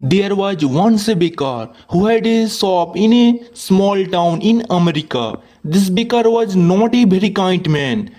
There was once a baker who had a shop in a small town in America. This baker was not a very kind man.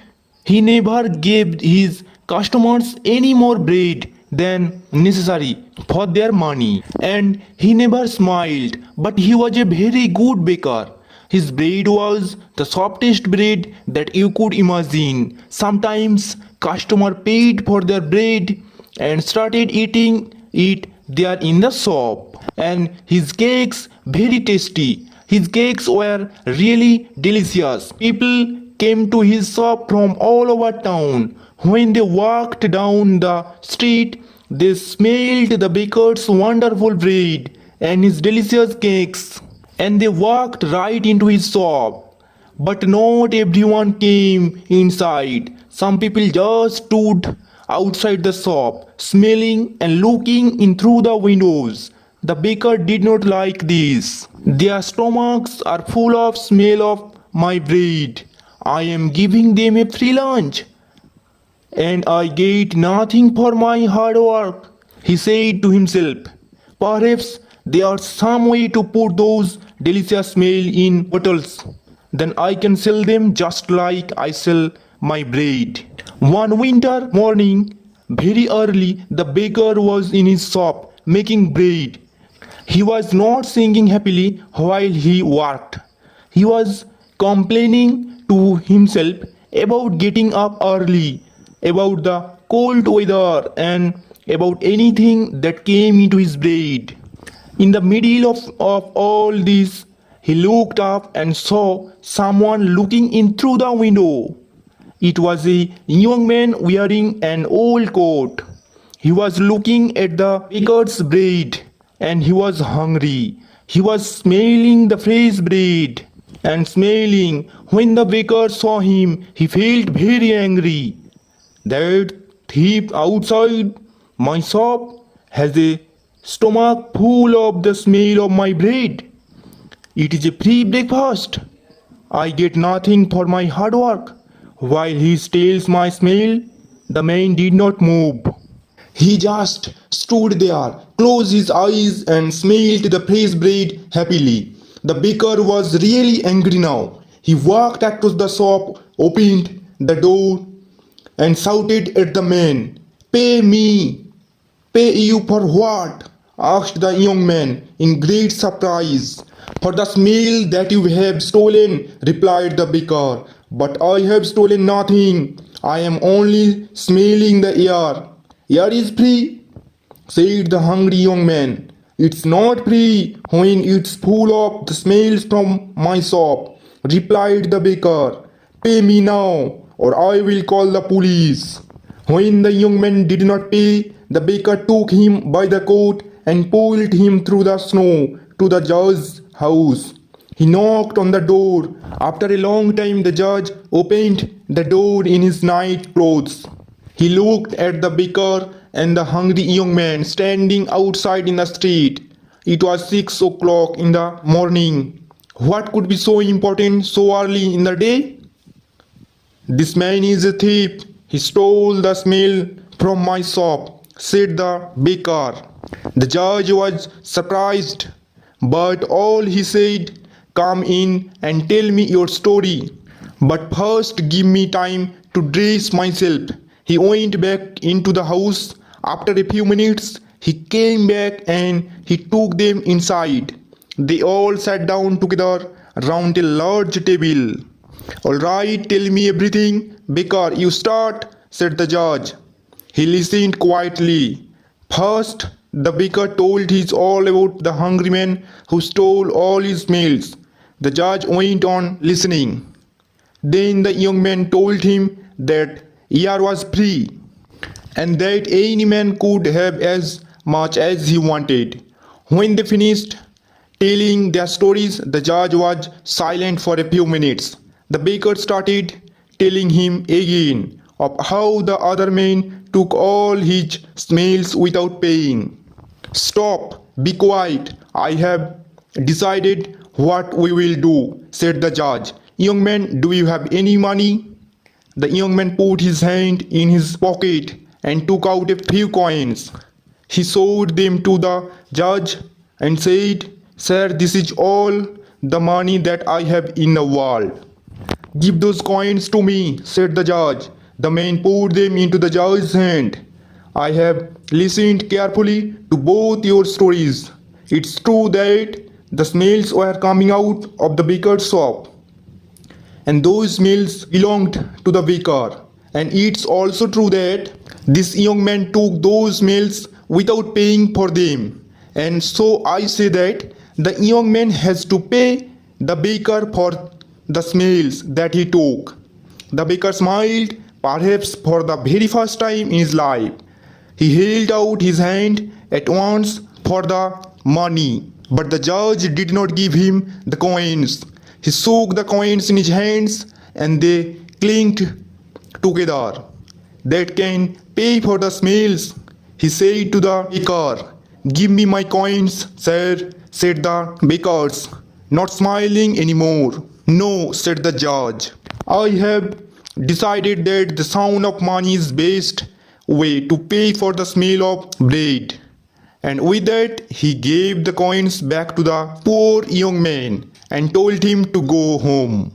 He never gave his customers any more bread than necessary for their money, and he never smiled, but he was a very good baker. His bread was the softest bread that you could imagine. Sometimes customer paid for their bread and started eating it there in the shop. And his cakes very tasty. His cakes were really delicious. People came to his shop from all over town. When they walked down the street, they smelled the baker's wonderful bread and his delicious cakes, and they walked right into his shop. But not everyone came inside. Some people just stood outside the shop, smelling and looking in through the windows. The baker did not like this. Their stomachs are full of smell of my bread. I am giving them a free lunch, and I get nothing for my hard work, he said to himself. Perhaps there's some way to put those delicious smell in bottles. Then I can sell them just like I sell my bread. One winter morning, very early, the baker was in his shop making bread. He was not singing happily while he worked. He was complaining to himself about getting up early, about the cold weather, and about anything that came into his bread. In the middle of all this, he looked up and saw someone looking in through the window. It was a young man wearing an old coat. He was looking at the baker's bread and he was hungry. He was smelling the fresh bread and smelling. When the baker saw him, he felt very angry. That thief outside my shop has a stomach full of the smell of my bread. It is a free breakfast. I get nothing for my hard work. While he steals my smell, the man did not move. He just stood there, closed his eyes, and smelled the fresh bread happily. The baker was really angry now. He walked across the shop, opened the door, and shouted at the man, "Pay me!" "Pay you for what?" asked the young man in great surprise. "For the smell that you have stolen," replied the baker. "But I have stolen nothing. I am only smelling the air." "Air is free," said the hungry young man. "It's not free when it's full of the smells from my shop," replied the baker. "Pay me now, or I will call the police." When the young man did not pay, the baker took him by the coat and pulled him through the snow to the judge's house. He knocked on the door. After a long time, the judge opened the door in his night clothes. He looked at the baker and the hungry young man standing outside in the street. It was 6 o'clock in the morning. What could be so important so early in the day? "This man is a thief. He stole the smell from my shop," said the baker. The judge was surprised, but all he said, "Come in and tell me your story. But first give me time to dress myself." He went back into the house. After a few minutes, he came back and he took them inside. They all sat down together round a large table. "All right, tell me everything. Baker, you start," said the judge. He listened quietly. First, the baker told his all about the hungry man who stole all his meals. The judge went on listening. Then the young man told him that air was free and that any man could have as much as he wanted. When they finished telling their stories, the judge was silent for a few minutes. The baker started telling him again of how the other man took all his smells without paying. "Stop, be quiet. I have decided what we will do," said the judge. "Young man, do you have any money?" The young man put his hand in his pocket and took out a few coins. He showed them to the judge and said, "Sir, this is all the money that I have in the world." "Give those coins to me," said the judge. The man put them into the judge's hand. "I have listened carefully to both your stories. It's true that the smells were coming out of the baker's shop, and those smells belonged to the baker. And it's also true that this young man took those smells without paying for them. And so I say that the young man has to pay the baker for the smells that he took." The baker smiled, perhaps for the very first time in his life. He held out his hand at once for the money, but the judge did not give him the coins. He shook the coins in his hands and they clinked together. "That can pay for the smells," he said to the baker. "Give me my coins, sir," said the bakers, not smiling anymore. "No," said the judge. "I have decided that the sound of money is best way to pay for the smell of bread." And with that, he gave the coins back to the poor young man and told him to go home.